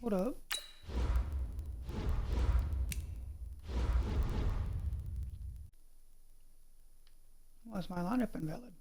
Hold up. Why is my lineup invalid?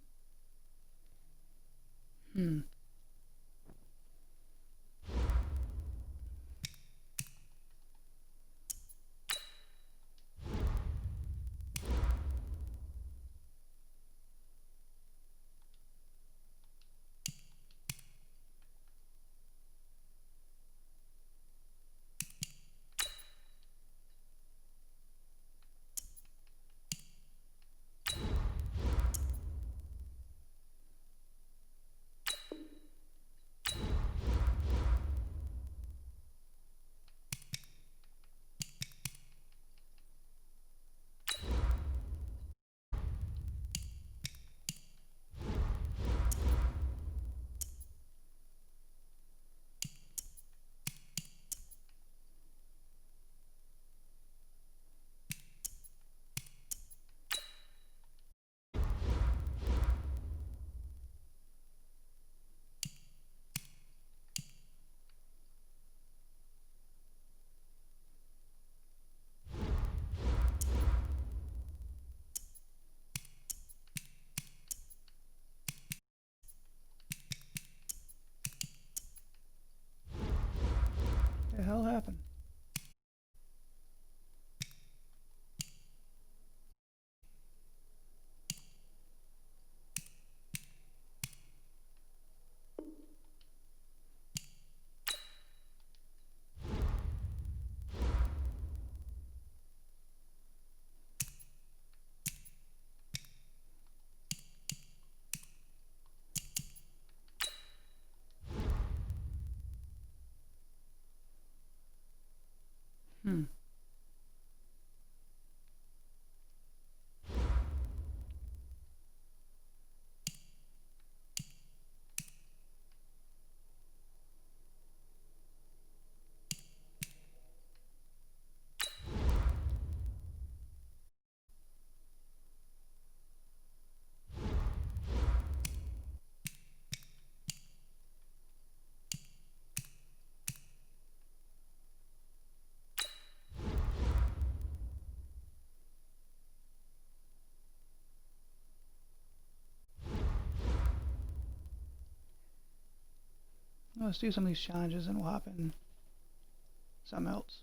What the hell happened? Let's do some of these challenges and we'll hop in something else.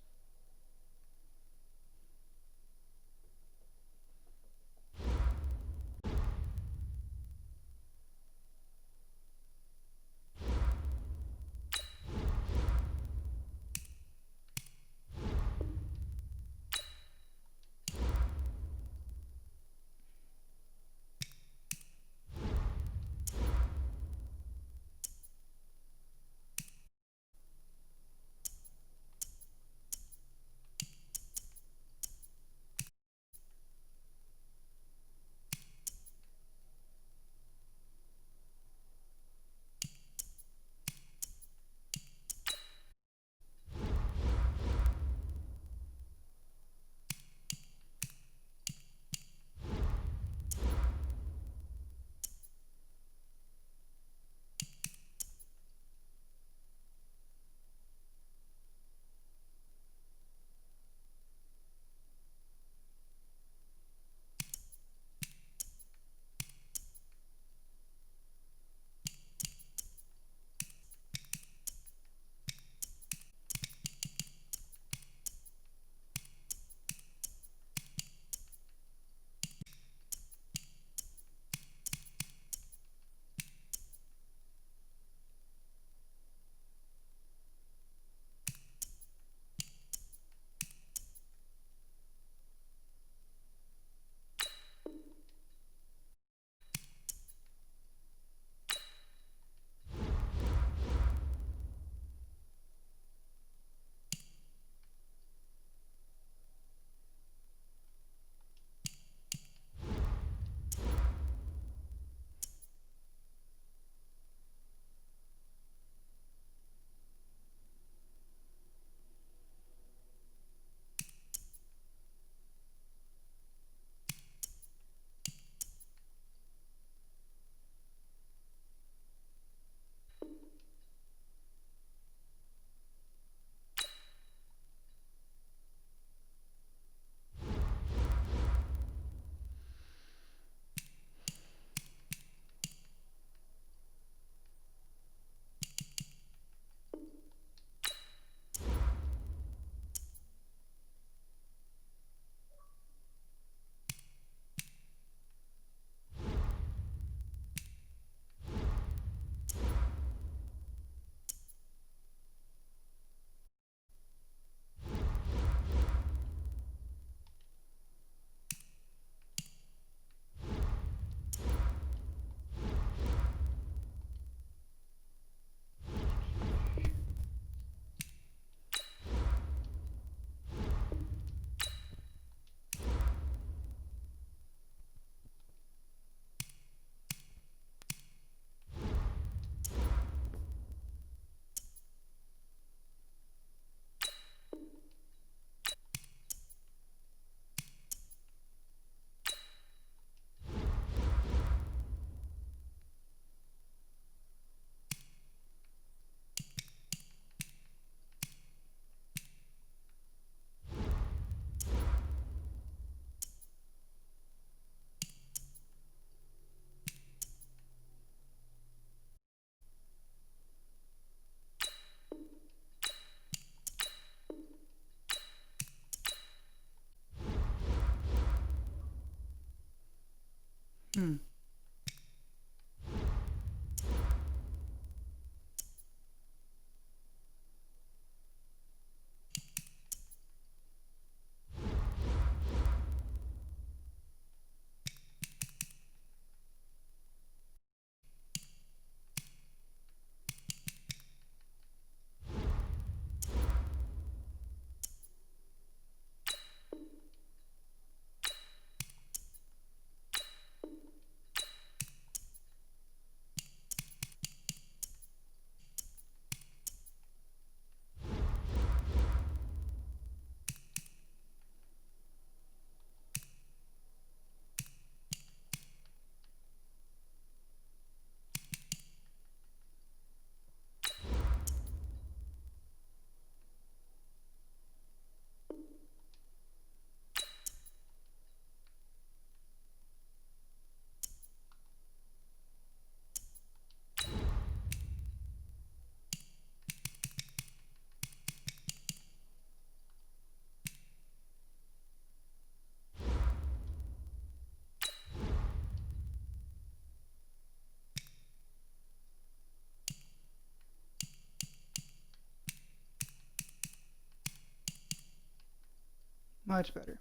Much better.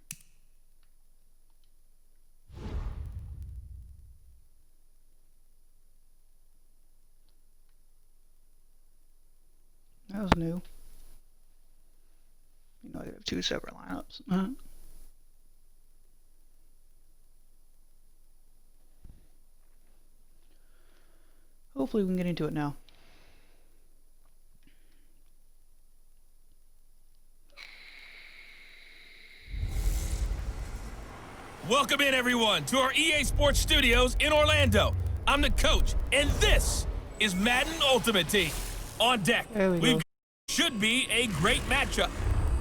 That was new. You know, they have 2 separate lineups. Hopefully we can get into it now. Welcome in, everyone, to our EA Sports Studios in Orlando. I'm the coach, and this is Madden Ultimate Team. On deck, we should be a great matchup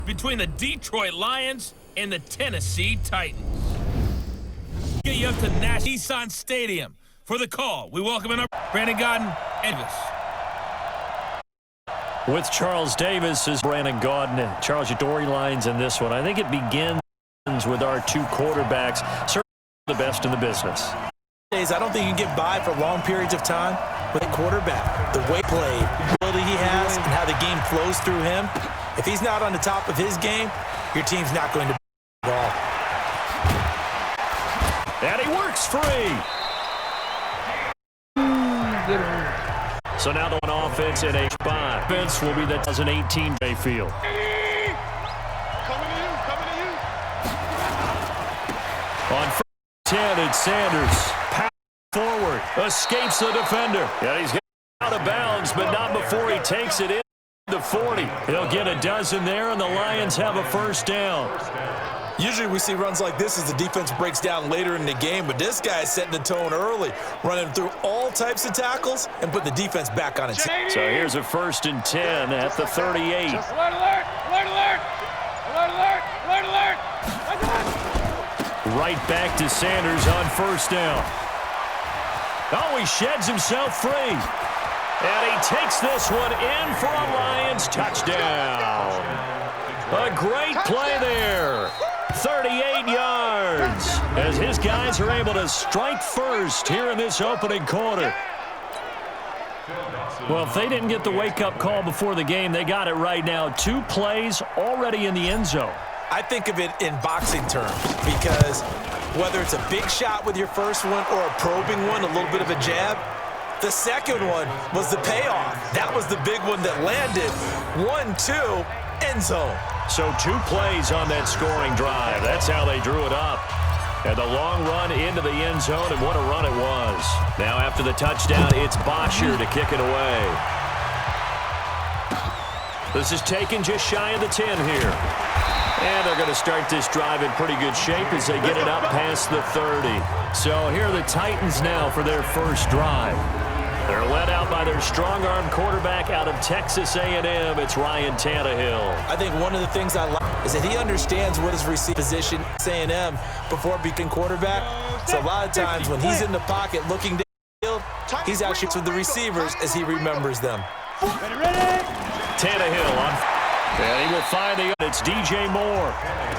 between the Detroit Lions and the Tennessee Titans. Get you up to Nissan Stadium for the call. We welcome in our Brandon Gaudin and Davis. With Charles Davis as Brandon Gaudin and Charles Yadori lines in this one. I think it begins with our 2 quarterbacks, certainly the best in the business. I don't think you can get by for long periods of time with a quarterback. The way play, the ability he has, and how the game flows through him. If he's not on the top of his game, your team's not going to be at all. And he works free. So now the one offense in H5. Offense will be the 2018 Bayfield. On 10, it's Sanders. Pass forward. Escapes the defender. Yeah, he's out of bounds, but not before he takes it in the 40. He'll get a dozen there, and the Lions have a first down. Usually we see runs like this as the defense breaks down later in the game, but this guy is setting the tone early, running through all types of tackles and put the defense back on its feet. So here's a 1st and 10 at the 38. Alert, alert, alert, alert, alert, alert, alert, alert. Right back to Sanders on 1st down. Oh, he sheds himself free. And he takes this one in for a Lions touchdown. A great play there. 38 yards as his guys are able to strike first here in this opening quarter. Well, if they didn't get the wake-up call before the game, they got it right now. 2 plays already in the end zone. I think of it in boxing terms because whether it's a big shot with your first one or a probing one, a little bit of a jab, the second one was the payoff. That was the big one that landed. 1-2, end zone. So 2 plays on that scoring drive. That's how they drew it up. And the long run into the end zone, and what a run it was. Now after the touchdown, it's Bosher to kick it away. This is taken just shy of the 10 here. And they're going to start this drive in pretty good shape as they get it up past the 30. So here are the Titans now for their first drive. They're led out by their strong-arm quarterback out of Texas A&M. It's Ryan Tannehill. I think one of the things I like is that he understands what his receiver position is A&M before becoming quarterback. So a lot of times when he's in the pocket looking downfield, he's actually with the receivers as he remembers them. Tannehill on. And he will find it's DJ Moore.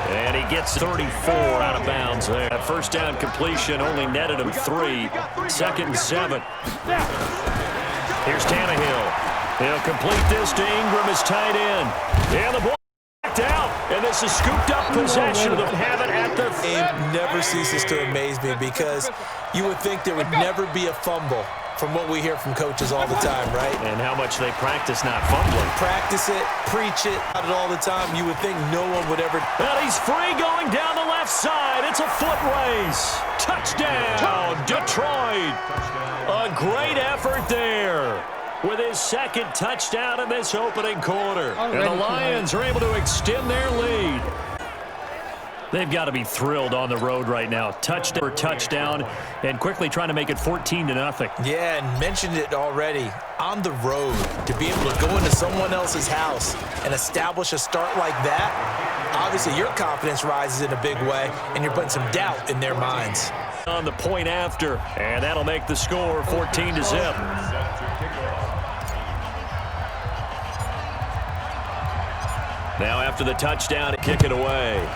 And he gets 34 out of bounds there. That first down completion only netted him 3. 2nd and 7. Here's Tannehill. He'll complete this to Ingram as tight end. And the ball backed out. And this is scooped up possession of the have it at the game never ceases to amaze me because you would think there would never be a fumble from what we hear from coaches all the time, right? And how much they practice not fumbling. Practice it, preach it, about it all the time. You would think no one would ever. And he's free going down the left side. It's a foot race. Touchdown, Detroit. A great effort there with his 2nd touchdown in this opening quarter. And the Lions are able to extend their lead. They've got to be thrilled on the road right now. Touchdown, and quickly trying to make it 14-0. Yeah, and mentioned it already. On the road, to be able to go into someone else's house and establish a start like that, obviously your confidence rises in a big way, and you're putting some doubt in their minds. On the point after, and that'll make the score 14-0. Now after the touchdown, kick it away.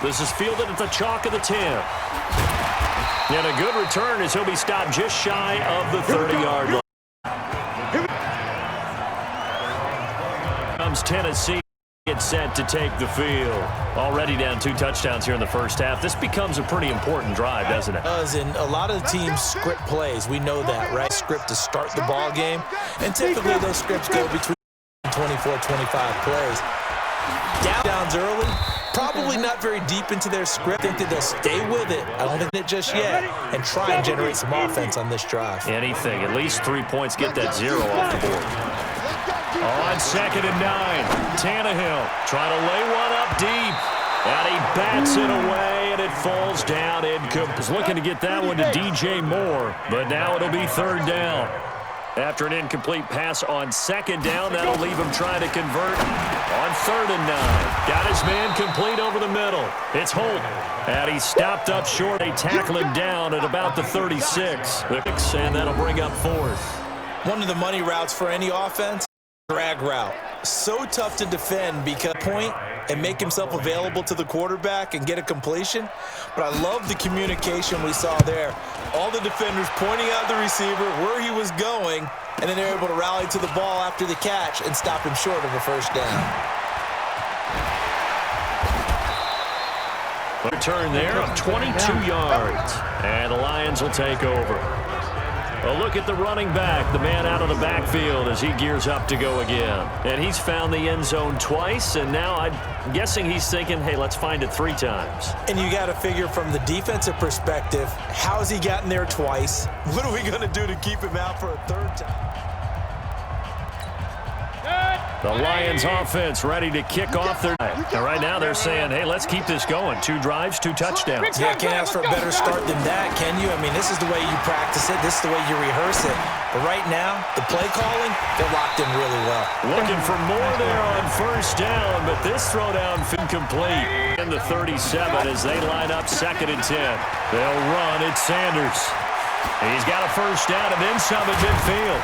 This is fielded at the chalk of the 10. And a good return as he'll be stopped just shy of the 30-yard line. Comes Tennessee. Gets set to take the field. Already down 2 touchdowns here in the first half. This becomes a pretty important drive, doesn't it? It does, and a lot of teams script plays. We know that, right? Script to start the ball game, and typically those scripts go between 24, 25 plays. Downs early, probably not very deep into their script. I think that they'll stay with it. I don't think it just yet, and try and generate some offense on this drive. Anything, at least 3 points, get that 0 off the board. On 2nd and 9, Tannehill trying to lay one up deep, and he bats it away, and it falls down. He's looking to get that one to DJ Moore, but now it'll be 3rd down. After an incomplete pass on 2nd down, that'll leave him trying to convert on 3rd and 9. Got his man complete over the middle. It's Holt, and he stopped up short. They tackle him down at about the 36, and that'll bring up 4th. One of the money routes for any offense, drag route. So tough to defend because point and make himself available to the quarterback and get a completion. But I love the communication we saw there. All the defenders pointing out the receiver, where he was going, and then they're able to rally to the ball after the catch and stop him short of a 1st down. Return there of 22 yards, and the Lions will take over. A look at the running back, the man out of the backfield as he gears up to go again. And he's found the end zone twice, and now I'm guessing he's thinking, hey, let's find it 3 times. And you got to figure from the defensive perspective, how's he gotten there twice? What are we going to do to keep him out for a 3rd time? The Lions offense ready to kick off their drive. And right now they're saying, hey, let's keep this going. 2 drives, 2 touchdowns. Yeah, can't ask for a better start than that, can you? I mean, this is the way you practice it. This is the way you rehearse it. But right now, the play calling, they're locked in really well. Looking for more there on 1st down, but this throwdown incomplete. In the 37 as they line up 2nd and 10. They'll run. It's Sanders. He's got a 1st down and then some at midfield.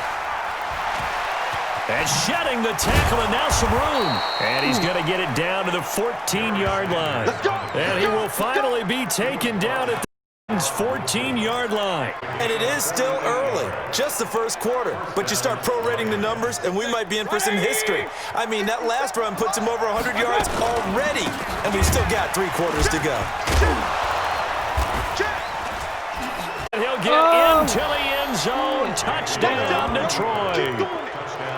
And shedding the tackle, and now some room. And he's going to get it down to the 14-yard line. And he will finally be taken down at the 14-yard line. And it is still early, just the 1st quarter. But you start prorating the numbers, and we might be in for some history. I mean, that last run puts him over 100 yards already, and we've still got 3 quarters to go. And he'll get into the end zone. Touchdown, Detroit.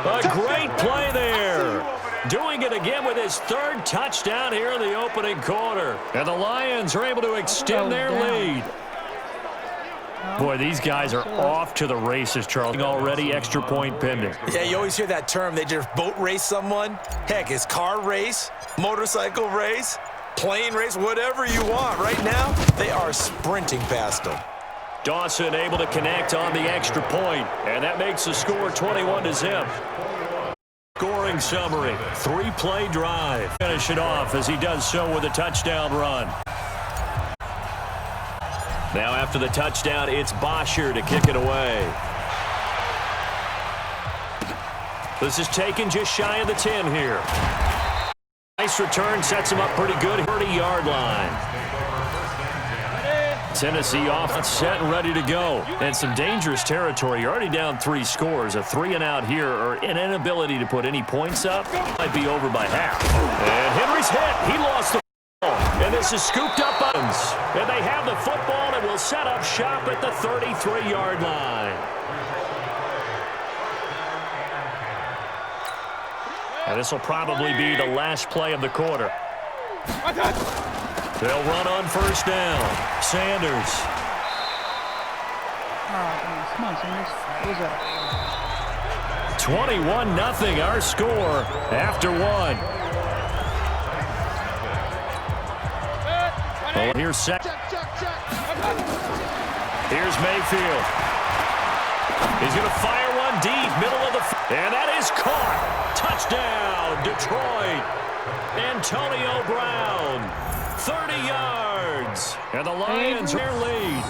A great play there. Doing it again with his 3rd touchdown here in the opening quarter. And the Lions are able to extend their lead. Boy, these guys are off to the races, Charles. Already extra point pending. Yeah, you always hear that term. They just boat race someone. Heck, it's car race, motorcycle race, plane race, whatever you want. Right now, they are sprinting past them. Dawson able to connect on the extra point, and that makes the score 21-0. Scoring summary, 3-play drive. Finish it off as he does so with a touchdown run. Now after the touchdown, it's Bosher to kick it away. This is taken just shy of the 10 here. Nice return, sets him up pretty good. 30-yard line. Tennessee offense set and ready to go. And some dangerous territory. You're already down 3 scores. A 3-and-out here, or an inability to put any points up, might be over by half. And Henry's hit. He lost the ball. And this is scooped up Buttons. And they have the football and will set up shop at the 33-yard line. And this will probably be the last play of the quarter. They'll run on 1st down. Sanders. Come on, Sanders. What is that? 21-0, our score after 1. Oh, here's second. Here's Mayfield. He's going to fire one deep, middle of the and that is caught. Touchdown, Detroit. Antonio Brown. 30 yards, and the Lions their lead.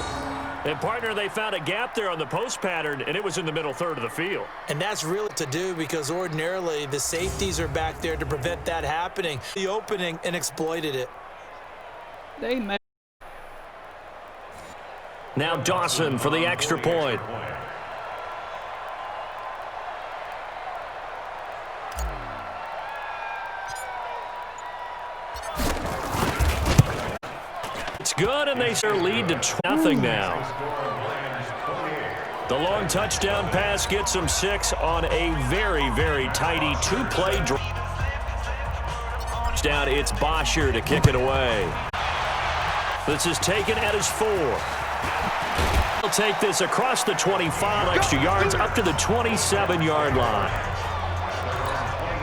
And, partner, they found a gap there on the post pattern, and it was in the middle 3rd of the field. And that's really to do because ordinarily the safeties are back there to prevent that happening. The opening and exploited it. Now Dawson for the extra point. Good, and they lead to 0 now. The long touchdown pass gets them 6 on a very, very tidy 2-play drive. Down, it's Bosher to kick it away. This is taken at his 4. He'll take this across the 25 extra yards up to the 27-yard line.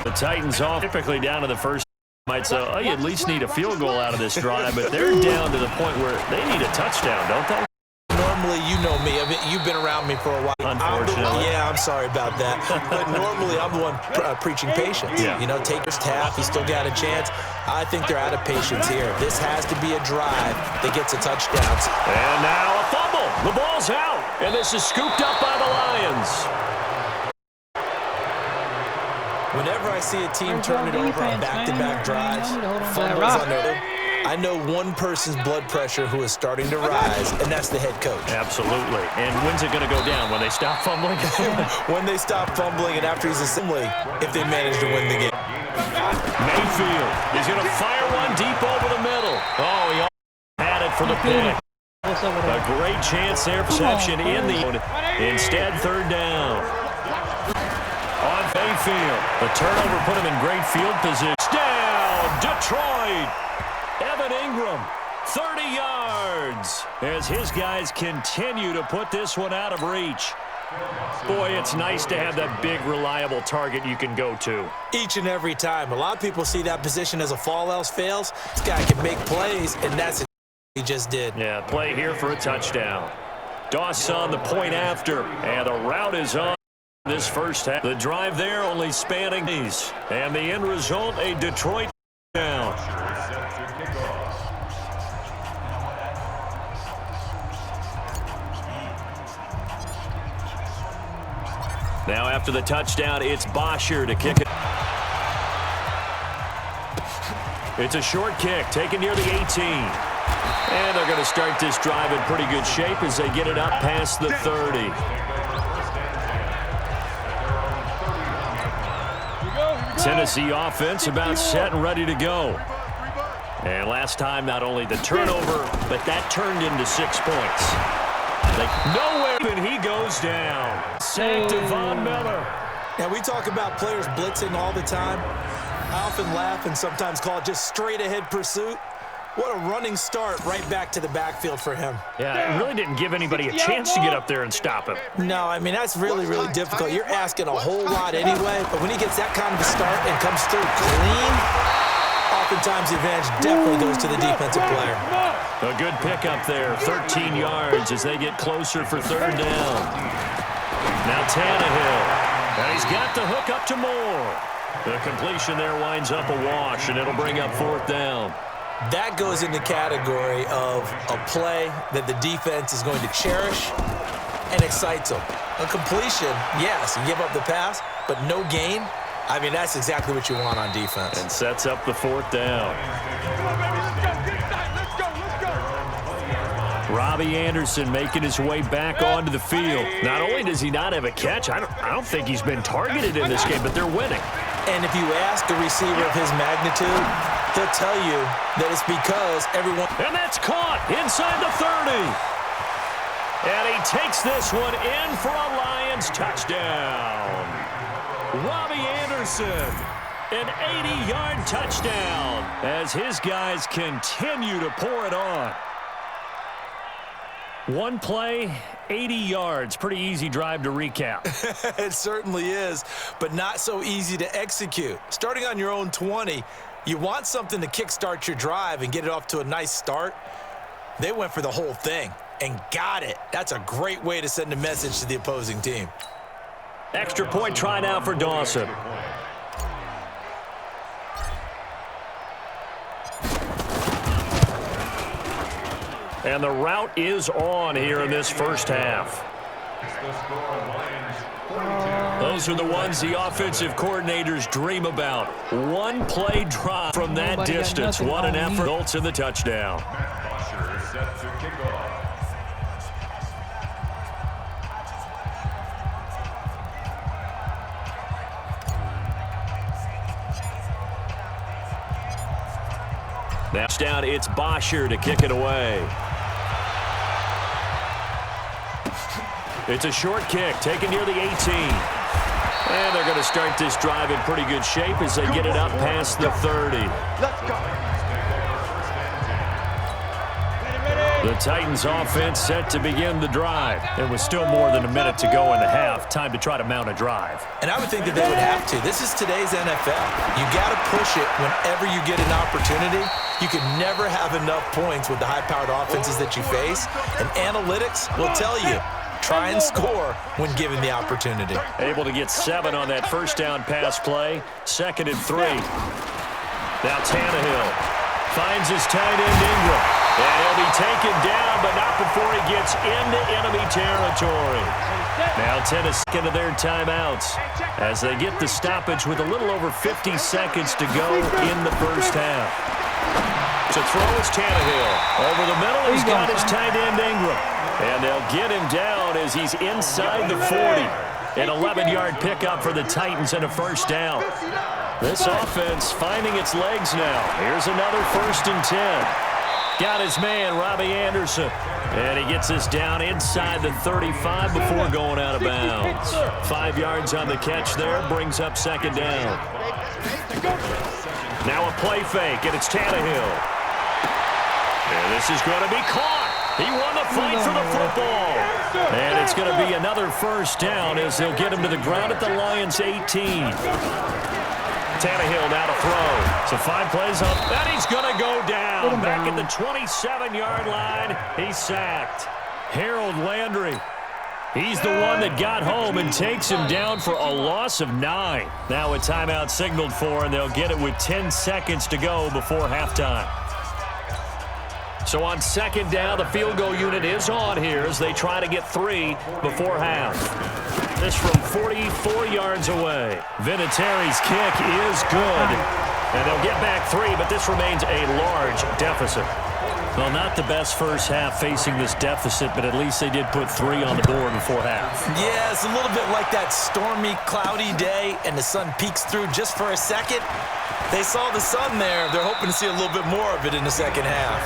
The Titans off typically down to the first. Might say, oh, you at least need a field goal out of this drive, but they're down to the point where they need a touchdown, don't they? Normally, you know me. You've been around me for a while. Unfortunately. Yeah, I'm sorry about that. But normally, I'm the one preaching patience. Yeah. You know, take his half. He's still got a chance. I think they're out of patience here. This has to be a drive that gets a touchdown. And now a fumble. The ball's out. And this is scooped up by the Lions. Whenever I see a team turn it over on back-to-back drives, fumbles on their, I know one person's blood pressure who is starting to rise, and that's the head coach. Absolutely. And when's it going to go down? When they stop fumbling? When they stop fumbling and after he's assembly, if they manage to win the game. Mayfield is going to fire one deep over the middle. Oh, he had it for the pick. A great chance there, reception in the instead, 3rd down. On Mayfield, the turnover put him in great field position. Down, Detroit. Evan Ingram, 30 yards, as his guys continue to put this one out of reach. Boy, it's nice to have that big, reliable target you can go to. Each and every time. A lot of people see that position as a fall else fails. This guy can make plays, and that's what he just did. Yeah, play here for a touchdown. Dawson the point after, and the route is on this first half. The drive there only spanning these, and the end result, a Detroit down. Now after the touchdown, it's Bosher to kick it. It's a short kick, taken near the 18. And they're going to start this drive in pretty good shape as they get it up past the 30. Tennessee offense about set and ready to go. And last time, not only the turnover, but that turned into 6 points. No way, and he goes down. Sacked to Von Miller. Now, we talk about players blitzing all the time. I often laugh and sometimes call it just straight-ahead pursuit. What a running start right back to the backfield for him. Yeah, it really didn't give anybody a chance to get up there and stop him. No, I mean, that's really, really difficult. You're asking a whole lot anyway, but when he gets that kind of a start and comes through clean, oftentimes the advantage definitely goes to the defensive player. A good pickup there, 13 yards as they get closer for 3rd down. Now Tannehill, and he's got the hook up to Moore. The completion there winds up a wash, and it'll bring up 4th down. That goes in the category of a play that the defense is going to cherish and excites them. A completion, yes, you give up the pass, but no gain. I mean, that's exactly what you want on defense. And sets up the 4th down. Robbie Anderson making his way back onto the field. Not only does he not have a catch, I don't think he's been targeted in this game, but they're winning. And if you ask a receiver of his magnitude, he'll tell you that it's because everyone... And that's caught inside the 30. And he takes this one in for a Lions touchdown. Robbie Anderson, an 80-yard touchdown as his guys continue to pour it on. One play, 80 yards. Pretty easy drive to recap. It certainly is, but not so easy to execute. Starting on your own 20, you want something to kickstart your drive and get it off to a nice start. They went for the whole thing and got it. That's a great way to send a message to the opposing team. Extra point try now for Dawson. And the route is on here in this first half. Those are the ones the offensive coordinators dream about. One play drive from that distance. What an effort. Results in the touchdown. Now down, it's Bosher to kick it away. It's a short kick, taken near the 18. And they're going to start this drive in pretty good shape as they get it up past the 30. Let's go. The Titans offense set to begin the drive. There was still more than a minute to go in the half. Time to try to mount a drive. And I would think that they would have to. This is today's NFL. You got to push it whenever you get an opportunity. You can never have enough points with the high-powered offenses that you face. And analytics will tell you, try and score when given the opportunity. Able to get 7 on that first down pass play. 2nd and 3. Now Tannehill finds his tight end Ingram. And he'll be taken down, but not before he gets into enemy territory. Now Tennessee into their timeouts as they get the stoppage with a little over 50 seconds to go in the first half. To throw is Tannehill. Over the middle, he's got his tight end Ingram. And they'll get him down as he's inside the 40. An 11-yard pickup for the Titans and a first down. This offense finding its legs now. Here's another 1st and 10. Got his man, Robbie Anderson. And he gets this down inside the 35 before going out of bounds. 5 yards on the catch there, brings up 2nd down. Now a play fake, and it's Tannehill. And this is going to be caught. He won the fight for the football. And it's going to be another first down as they'll get him to the ground at the Lions' 18. Tannehill now to throw. So 5 plays up. And he's going to go down. Back at the 27-yard line. He's sacked. Harold Landry. He's the one that got home and takes him down for a loss of 9. Now a timeout signaled for, and they'll get it with 10 seconds to go before halftime. So on 2nd down, the field goal unit is on here as they try to get 3 before half. This from 44 yards away. Vinatieri's kick is good. And they'll get back 3, but this remains a large deficit. Well, not the best first half facing this deficit, but at least they did put 3 on the board before half. Yeah, it's a little bit like that stormy, cloudy day, and the sun peeks through just for a second. They saw the sun there. They're hoping to see a little bit more of it in the second half.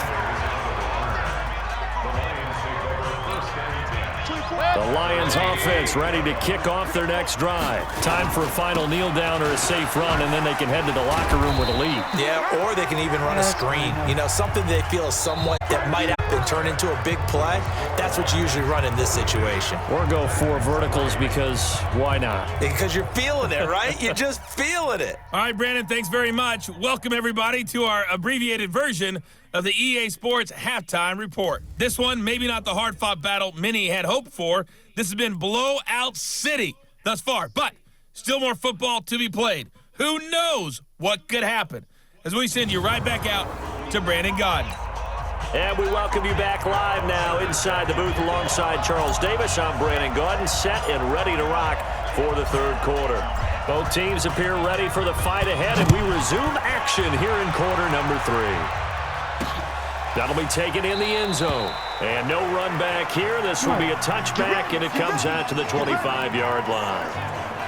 The Lions offense ready to kick off their next drive. Time for a final kneel down or a safe run, and then they can head to the locker room with a lead. Yeah, or they can even run a screen. You know, something they feel is somewhat that might happen turn into a big play. That's what you usually run in this situation. Or go 4 verticals because why not? Because you're feeling it, right? You're just feeling it. All right, Brandon, thanks very much. Welcome, everybody, to our abbreviated version of the EA Sports Halftime Report. This one, maybe not the hard-fought battle many had hoped for. This has been blowout city thus far, but still more football to be played. Who knows what could happen? As we send you right back out to Brandon Gaudin. And we welcome you back live now inside the booth alongside Charles Davis. I'm Brandon Gaudin, set and ready to rock for the 3rd quarter. Both teams appear ready for the fight ahead, and we resume action here in quarter number 3. That'll be taken in the end zone. And no run back here. This will be a touchback, and it comes out to the 25-yard line.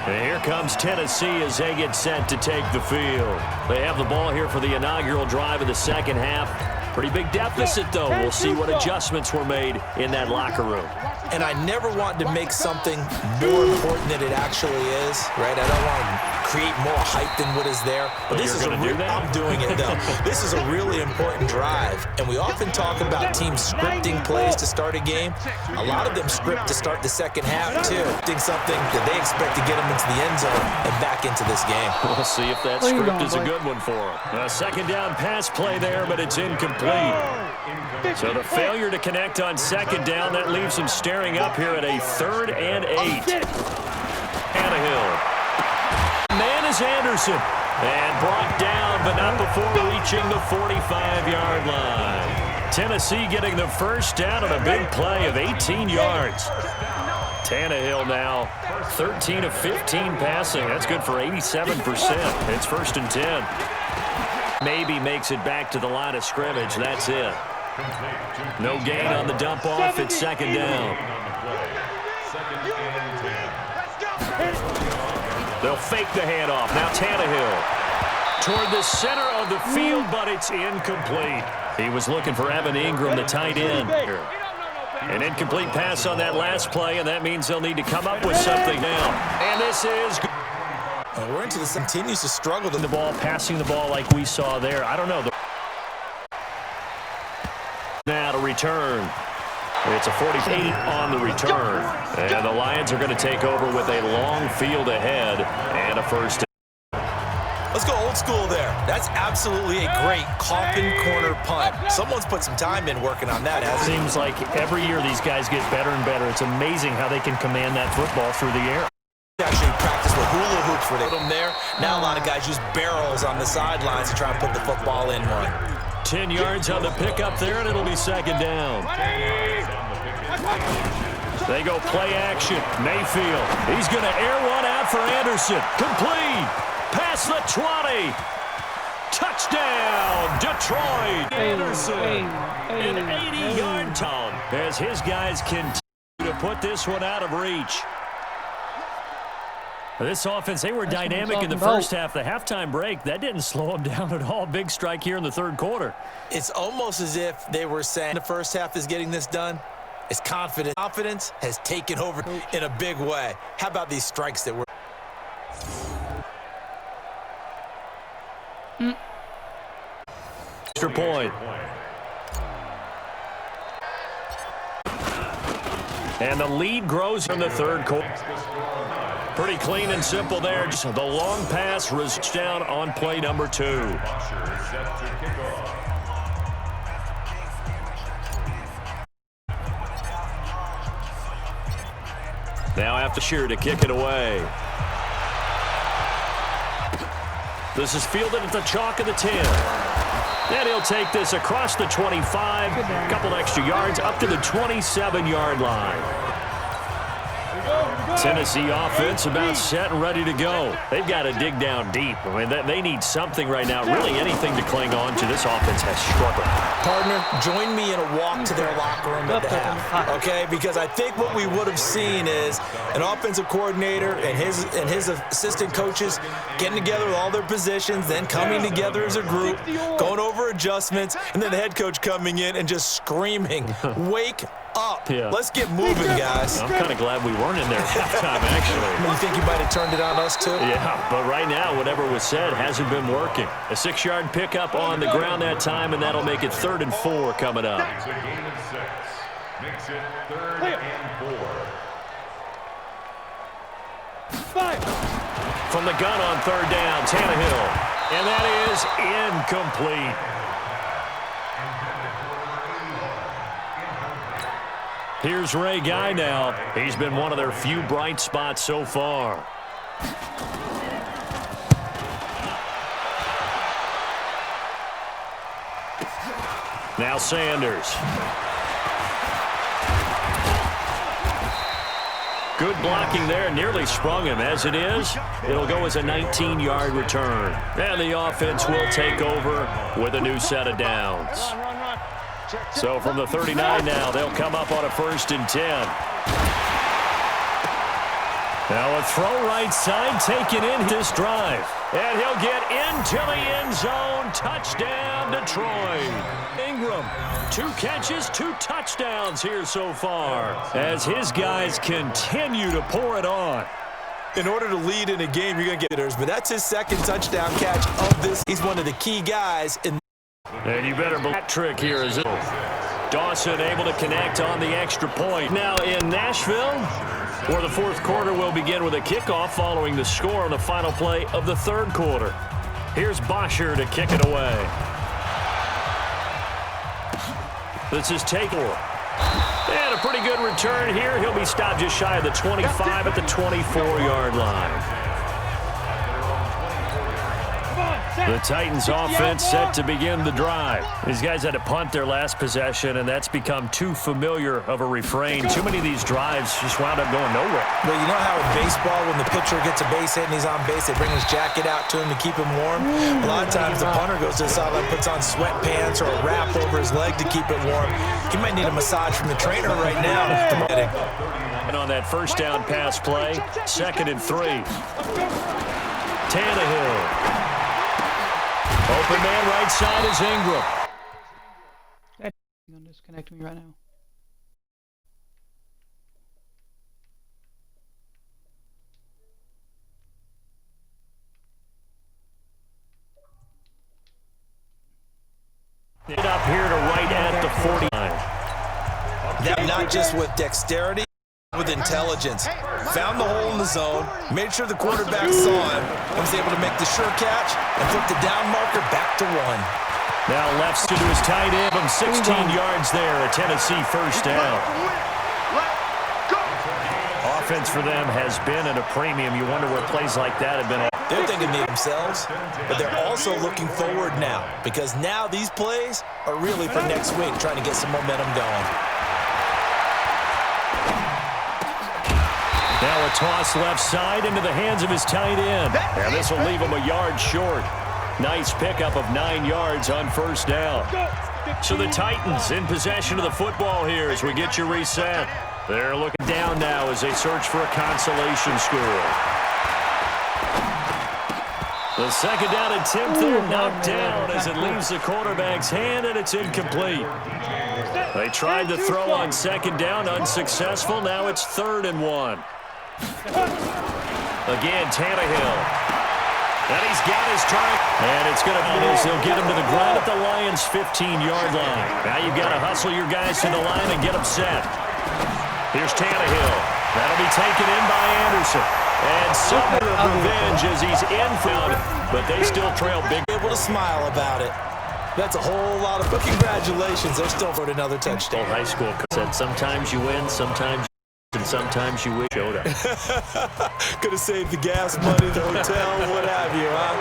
And here comes Tennessee as they get set to take the field. They have the ball here for the inaugural drive of the second half. Pretty big deficit, though. We'll see what adjustments were made in that locker room. And I never want to make something more important than it actually is, right? I don't want to create more hype than what is there. But this is I'm doing it, though. This is a really important drive. And we often talk about teams scripting plays to start a game. A lot of them script to start the second half, too. Doing something that they expect to get them into the end zone and back into this game. We'll see if that script is a good one for them. A 2nd down pass play there, but it's incomplete. So the failure to connect on 2nd down, that leaves him staring up here at a 3rd and 8. Tannehill. Man is Anderson. And brought down, but not before reaching the 45-yard line. Tennessee getting the first down on a big play of 18 yards. Tannehill now 13 of 15 passing. That's good for 87%. It's 1st and 10. Maybe makes it back to the line of scrimmage. That's it. No gain on the dump off. It's 2nd down. They'll fake the handoff. Now Tannehill toward the center of of the field, but it's incomplete. He was looking for Evan Ingram, the tight end. An incomplete pass on that last play, and that means they'll need to come up with something now. And this is... we're into this. Continues to struggle to the ball, passing the ball like we saw there. I don't know. Now to return. It's a 48 on the return. And the Lions are going to take over with a long field ahead and a first. Let's go old school there. That's absolutely a great coffin corner punt. Someone's put some time in working on that, hasn't it? Seems like every year these guys get better and better. It's amazing how they can command that football through the air. Actually practice with hula hoops where they put them there. Now a lot of guys use barrels on the sidelines to try and put the football in one. 10 yards on the pickup there, and it'll be second down. They go play action. Mayfield. He's going to air one out for Anderson. Complete. Past the 20. Touchdown, Detroit. Anderson. An 80-yard tone as his guys continue to put this one out of reach. This offense, they were dynamic in the first half. The halftime break, that didn't slow them down at all. Big strike here in the third quarter. It's almost as if they were saying the first half is getting this done. It's confidence. Confidence has taken over in a big way. How about these strikes that were... Extra point. And the lead grows in the third quarter. Pretty clean and simple there. Just the long pass was down on play number 2. Now after Shear to kick it away. This is fielded at the chalk of the 10. And he'll take this across the 25. A couple extra yards up to the 27-yard line. Tennessee offense about set and ready to go. They've got to dig down deep. I mean, they need something right now, really anything to cling on to. This offense has struggled. Partner, join me in a walk to their locker room at the half, okay? Because I think what we would have seen is an offensive coordinator and his assistant coaches getting together with all their positions, then coming together as a group, going over adjustments, and then the head coach coming in and just screaming, wake up. Yeah. Let's get moving, guys. I'm kind of glad we weren't in there at halftime, actually. You think you might have turned it on us, too? Yeah, but right now, whatever was said hasn't been working. A 6-yard pickup on the ground that time, and that'll make it 3rd and 4 coming up. Makes it 3rd and 4. From the gun on 3rd down, Tannehill. And that is incomplete. Here's Ray Guy now. He's been one of their few bright spots so far. Now Sanders. Good blocking there. Nearly sprung him. As it is, it'll go as a 19-yard return. And the offense will take over with a new set of downs. So from the 39 now, they'll come up on a 1st and 10. Now a throw right side taken in this drive. And he'll get into the end zone. Touchdown, Detroit. Ingram, 2 catches, 2 touchdowns here so far as his guys continue to pour it on. In order to lead in a game, you're going to get hitters, but that's his 2nd touchdown catch of this. He's one of the key guys in. And you better believe that trick here is it. Dawson able to connect on the extra point. Now in Nashville, where the 4th quarter will begin with a kickoff following the score on the final play of the 3rd quarter. Here's Bosher to kick it away. This is Taylor. And a pretty good return here. He'll be stopped just shy of the 25 at the 24-yard line. The Titans offense set to begin the drive. These guys had to punt their last possession, and that's become too familiar of a refrain. Too many of these drives just wound up going nowhere. Well, you know how in baseball, when the pitcher gets a base hit and he's on base, they bring his jacket out to him to keep him warm? A lot of times the punter goes to the sideline, puts on sweatpants or a wrap over his leg to keep it warm. He might need a massage from the trainer right now. And on that 1st down pass play, 2nd and 3. Tannehill. Open man right side is Ingram. That gonna disconnect me right now. It up here to right at the 49. That not just with dexterity, with intelligence. Found the hole in the zone, made sure the quarterback saw him, and was able to make the sure catch and put the down marker back to 1. Now lefts to his tight end from 16 yards there. A Tennessee first down. Offense for them has been at a premium. You wonder where plays like that have been. They're thinking to themselves, but they're also looking forward now, because now these plays are really for next week, trying to get some momentum going. Now a toss left side into the hands of his tight end. And this will leave him a yard short. Nice pickup of 9 yards on first down. So the Titans in possession of the football here as we get you reset. They're looking down now as they search for a consolation score. The second down attempt there knocked down as it leaves the quarterback's hand, and it's incomplete. They tried to throw on second down, unsuccessful. Now it's 3rd and 1. Again, Tannehill. And he's got his target. And it's going to be this. They'll get him to the ground at the Lions' 15-yard line. Now you've got to hustle your guys to the line and get them set. Here's Tannehill. That'll be taken in by Anderson. And some revenge as he's infield, but they still trail big. Able to smile about it. That's a whole lot of congratulations. They're still for another touchdown. High school said sometimes you win, sometimes and sometimes you wish showed up. Could have saved the gas money, the hotel, what have you, huh?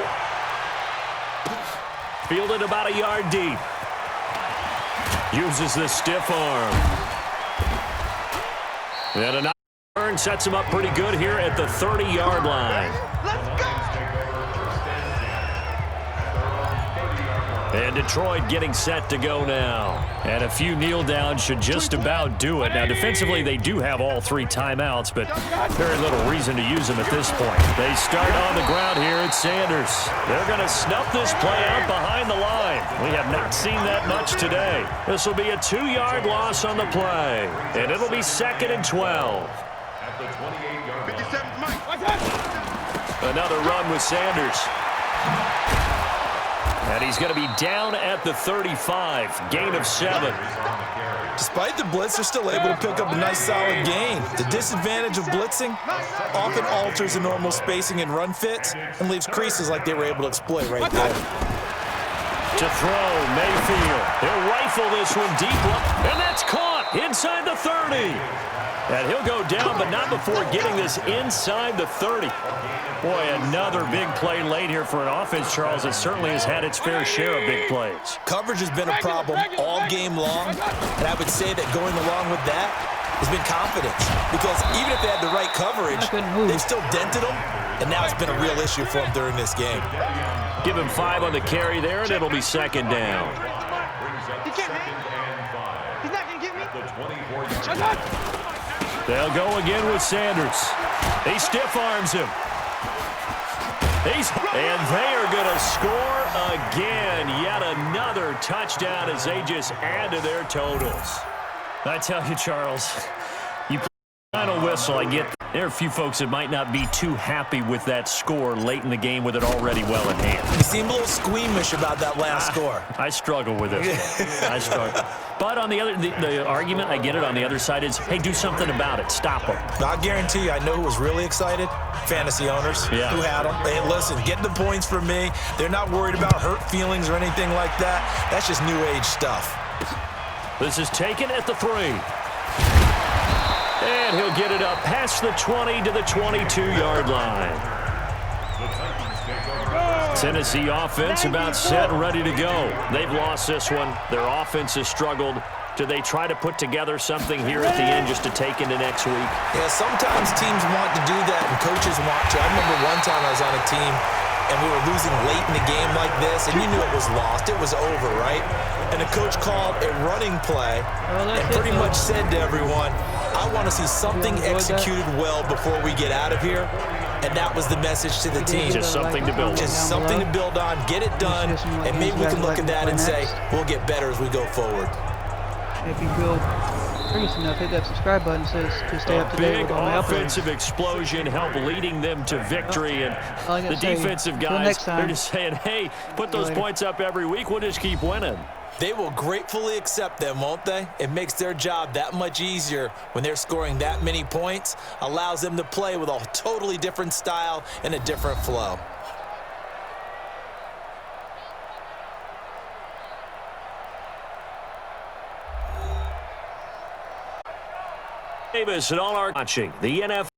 Fielded about a yard deep. Uses the stiff arm. And a turn sets him up pretty good here at the 30-yard line. And Detroit getting set to go now. And a few kneel downs should just about do it. Now, defensively, they do have all 3 timeouts, but very little reason to use them at this point. They start on the ground here at Sanders. They're going to snuff this play out behind the line. We have not seen that much today. This will be a 2-yard loss on the play. And it'll be 2nd and 12. Another run with Sanders. And he's going to be down at the 35. Gain of 7. Despite the blitz, they're still able to pick up a nice solid gain. The disadvantage of blitzing often alters the normal spacing and run fits and leaves creases like they were able to exploit right there. To throw, Mayfield. He'll rifle this one deep. And that's caught inside the 30. And he'll go down, but not before getting this inside the 30. Boy, another big play late here for an offense, Charles. It certainly has had its fair share of big plays. Coverage has been a problem all game long, and I would say that going along with that has been confidence. Because even if they had the right coverage, they've still dented them, and now it's been a real issue for them during this game. Give him 5 on the carry there, and it'll be 2nd down. He's not going to get me. Shut up. They'll go again with Sanders. He stiff arms him. And they are going to score again. Yet another touchdown as they just add to their totals. I tell you, Charles, you play the final whistle, I get that. There are a few folks that might not be too happy with that score late in the game with it already well in hand. You seem a little squeamish about that last score. I struggle with it. I struggle. But on the other, the argument, I get it, on the other side is, hey, do something about it. Stop them. I guarantee you, I know who was really excited. Fantasy owners who had them. Hey, listen, get the points for me. They're not worried about hurt feelings or anything like that. That's just new age stuff. This is taken at the 3. And he'll get it up past the 20 to the 22-yard line. Tennessee offense about set and ready to go. They've lost this one. Their offense has struggled. Do they try to put together something here at the end just to take into next week? Yeah, sometimes teams want to do that and coaches want to. I remember one time I was on a team and we were losing late in the game like this, and you knew it was lost. It was over, right? And the coach called a running play and pretty much said to everyone, I want to see something executed well before we get out of here. And that was the message to the team. Just something to build on. Just something to build on, get it done, and maybe we can look at that and say, we'll get better as we go forward. If you feel curious enough, hit that subscribe button to stay up to date Big with all my uploads. offensive explosion help leading them to victory. And All I gotta the say, defensive until guys, next time. they're just saying, hey, put those later. points up every week. We'll just keep winning. They will gratefully accept them, won't they? It makes their job that much easier when they're scoring that many points, allows them to play with a totally different style and a different flow. Davis and all our watching the NFL.